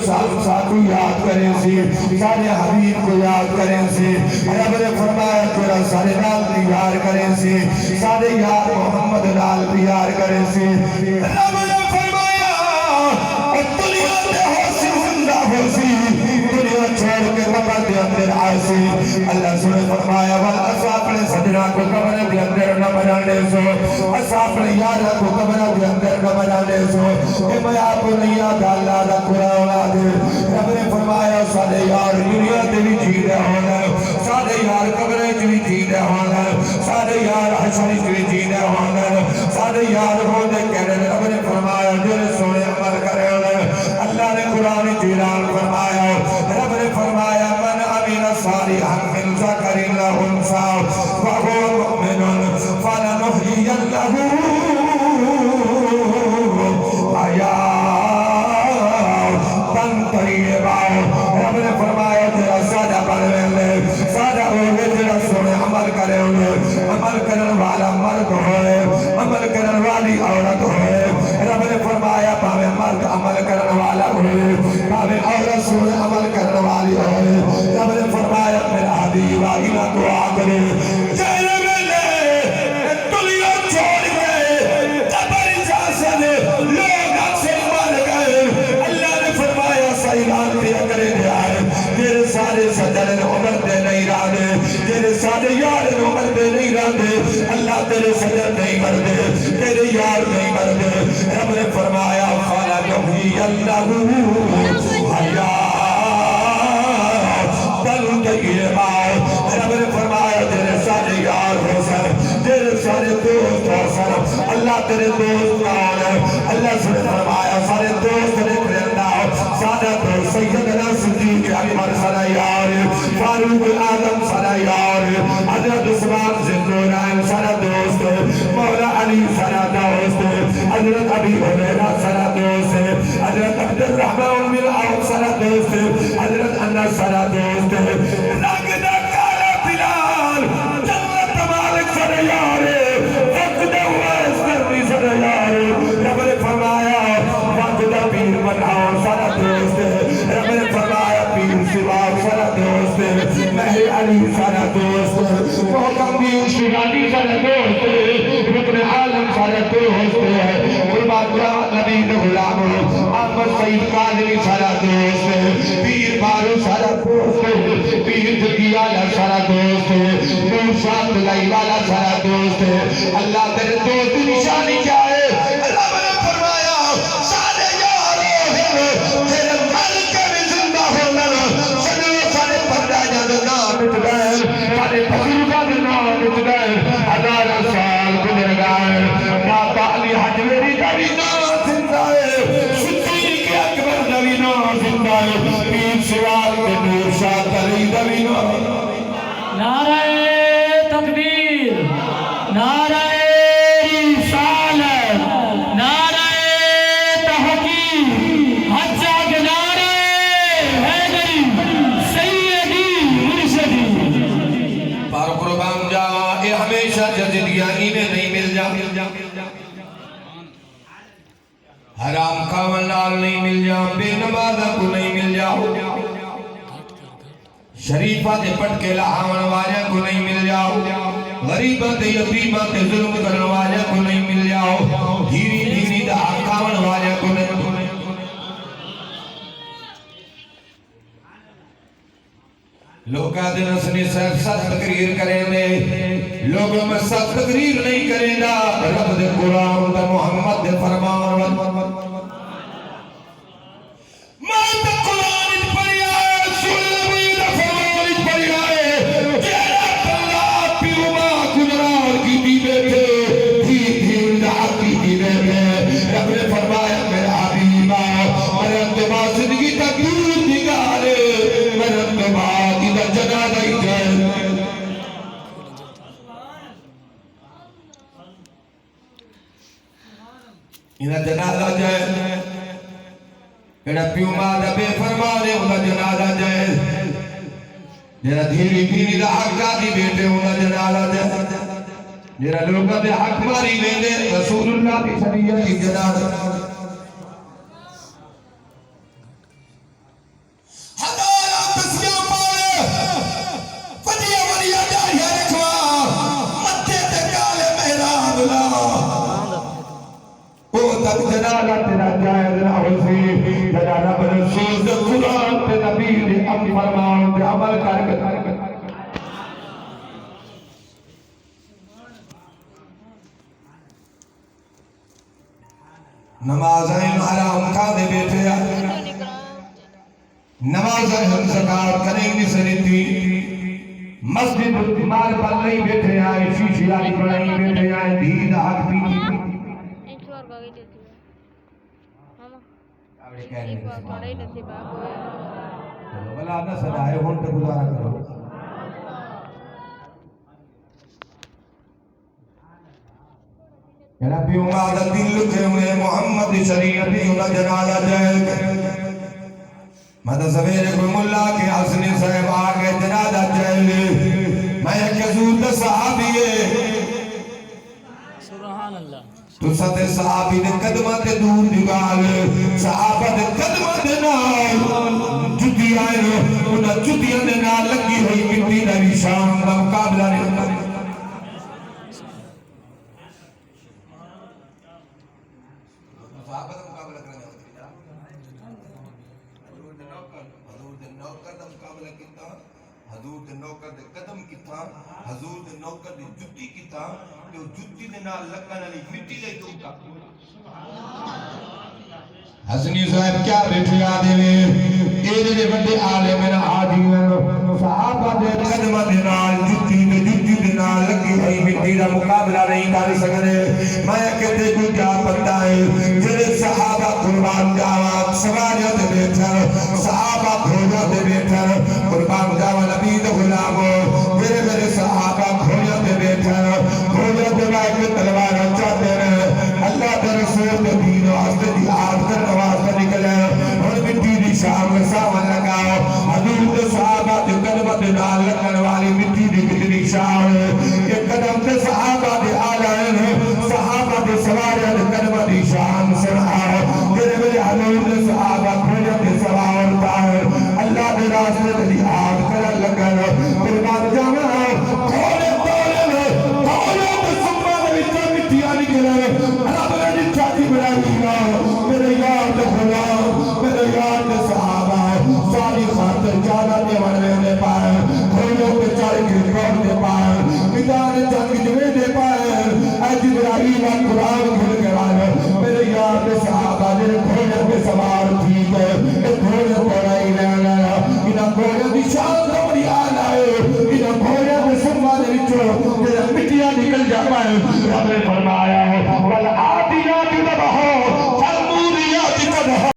ساتھی یاد کریں سی سارے حبیب کو یاد کریں سی رب نے فرمایا تیرا سارے نال پیار کریں سی سارے یار محمد نال پیار کریں سی رب نے فرمایا دنیا میں ہو سی زندہ ہو سی دنیا چھوڑ کے قبر دے اندر آئے سی اللہ سنے فرمایا والاسا اپنے صدرہ کو قبر دے اندر نہ بنانے سو اسا اپنے یارہ کو قبر دے اندر نہ بنانے سو کہ میں آپ کو نہیں آدھا اللہ دا قرآن آدھے رب نے فرمایا سادے یار دنیا دے بھی جیدے ہونا سادے یار قبر دے بھی جیدے ہونا سادے یار حشری دے بھی جیدے ہونا سادے یار ہونے کہنے رب نے فرمایا جو سونے عمل کرے ہونا اللہ نے قرآن جیران فرمایا رب نے فرمایا من امین صالحا من ذکر اللہ انسا وہو مؤمن فلنحیین لہو حیاتاً طیبہ رب نے فرمایا تیرا سادہ پڑھویں لے سادہ ہوئے تیرا سونے عمل کرے ہوئے عمل کرن والا مرد ہوئے عمل کرن والی عورت ہوئے رب نے فرمایا پاوے مرد عمل کرن والا ہوئے پاوے عورت سونے عمل کرن والی ہوئے رب نے فرمایا میرا حبیب آئینہ دعا کرے جائے ملے دنیا چھوڑ گئے قبر جاسد لوگ اکثر مر گئے اللہ نے فرمایا سائلان پیا کرے دے آئے تیرے سارے صدر عمر دے نہیں رانے تیرے سارے یار عمر دے نہیں رانے اللہ تیرے صدر نہیں مر دے تیرے یار نہیں مر دے رب نے فرمایا خالا جوہی اللہ حیاتاً طیبہ رب نے فرمایا تیرے سارے یار ہو سر تیرے سارے دوست ہو سر اللہ تیرے دوست کون ہے اللہ سے فرمایا سارے دوست نے پرندہ سادہ تو سیدنا صدیق اکبر صلی یار فاروق آدم صلی یار حضرت عثمان ذوالنورین صلی دوست مولا علی صلی دوست حضرت ابی ہریرہ صلی دوست حضرت عبد الرحمن بن عوف صلی دوست حضرت انس صلی دوست رگدہ کارا بلال جنت مالک صلی یار وقت ویس کرنی صلی یار رب نے فرمایا وقت پیر منعون صلی دوست رب نے فرمایا پیر سباب صلی دوست مہر علی صلی دوست محکم دین شیرانی صلی دوست رکن عالم صلی دوست قربان جاوت نبی غلام احمد سید قادری صلی دوست پیر بارو صلی دوست پیر جگیالا صلی دوست نور شاہد لائی والا صلی دوست اللہ تیرے دوست نشانی جائے رب نے فرمایا سارے یاروں تیرے ملک میں زندہ ہونا سنو سارے پردہ جانا نام مٹ گئے سارے بزرگاں دے نام مٹ گئے ہزارہ سال گزر گئے داتا علی حج میری نبی نام زندہ ہے صدیق اکبر نبی نام زندہ ہے پیر سوال کے نور شاہ علی نبی نام نعرہ تکبیر نعرہ رسالت نعرہ تحقیق حجاج نعرہ حیدری سیدی مرشدی پار قربان جاوا اے ہمیشہ جزدگیاں میں نہیں مل جا حرام کھاون نال نہیں مل جا بے نمازہ کو نہیں مل جا شریفہ دے پٹ کے لہاون والے کو نہیں مل جاؤ غریبہ دے یتیمہ دے ظلم کرن والے کو نہیں مل جاؤ دھیری دھیری دا کھاون والے کو نہیں لوگ آدھے نسلی صاحب سخت تقریر کریں دے لوگوں میں سخت تقریر نہیں کریں دا رب دے قرآن دا محمد دے فرمان میں دا قرآن پڑھی آئے سلوی دا فرمان پڑھی آئے جیرا اللہ پیوما کجرار کی دی بیٹھے دھیر دا حقی دی بیٹھے رب نے فرمایا میرا حبیبہ میرے انتباہ زندگی تقریر نگارے میرے انتباہ جنازہ ہی جائے انہا جنازہ جائے انہا پیوما دا بے فرمانے انہا جنازہ جائے جنہا دھیری دھیری دا حق جاتی بیٹے انہا جنازہ جائے جنہا لوگا دے حق ماری لینے رسول اللہ کی شریعت کی جنازہ نمازیں حرام کھا دے بیٹھے نمازیں ہم زکاة کریں گے سنتی مسجد مال پر نہیں بیٹھے آئے شیشی آلی پر نہیں بیٹھے آئے دید حق پیتی بلا نہ سنائے ہون تے گزارا کرو ربی امادہ دل لکھے ہوئے محمد شریعتی انہا جنازہ جائے مدہ سویرے کوئی ملا کے حسنی صاحب آگے جنازہ جائے میں ایک حضور صحابی ہے سبحان اللہ تو ستے صحابی دے قدمہ دے دور دیگال صحابہ دے قدمہ دے نال جتی آئے انہا جتیاں دے نال لگی ہوئی مٹی نبی شام کا مقابلہ نہیں حضور دے نوکر دے قدم کتا حضور دے نوکر دے جتی کتا کہ وہ جتی دے نال لگن علی مٹی لے تو کا حسنی صاحب کیا بیٹھے آدھے میں ایرے دے بڑے آلے میں آجی میں صحابہ دے قدم دے نال جتی دے نال لگی ہوئی مٹی دا مقابلہ نہیں کر سکنے میں کہتے کو کیا پتہ ہے جنہیں صحابہ قربان جاوات سواریت بیٹھر صحابہ کھوجہ دے بیٹھر قربان جاوات نبی دے غلاموں میرے صحابہ کھوجہ دے بیٹھر کھوجہ دے بائے تلوارہ چاہتے رہے اللہ دے رسول دے دین و حسد دی آج کر نواز پر نکلے اور مٹی دی شام میں سامن لگاؤ حضور دے صحابہ دے قدم دے نال لگن والی مٹی دی کتنی شام یہ قدم دے صحابہ دے آلائن صحابہ دے سواریہ دے قدم دی شام سناؤ میرے حضور دے صحابہ کھوجہ دے سواورتا ہے اللہ دے راستے دی آج کر لگن قربان جانا کھولے دے سمبا دے وچہ مٹیاں نکلے رب نے نچا دی بڑھائی گا میرے یار دے غلام میرے یار دے صحابہ ساری خاطر جانا دے ورنے دے پائے کھولوں کے چار کے گھر دے پائے میدان جنگ جوے دے پائے اے جبرائیل قرآن کھل کے آئے میرے یار دے صحابہ جنہیں کھولوں کے سوار ٹھیک ہے اے کھولوں پڑھائی لینا انہاں کھولوں دی شان دوری آنا ہے انہاں کھولوں کے سمبا دے وچوں تیرا مٹیاں نکل جا پائے رب نے فرمایا ہے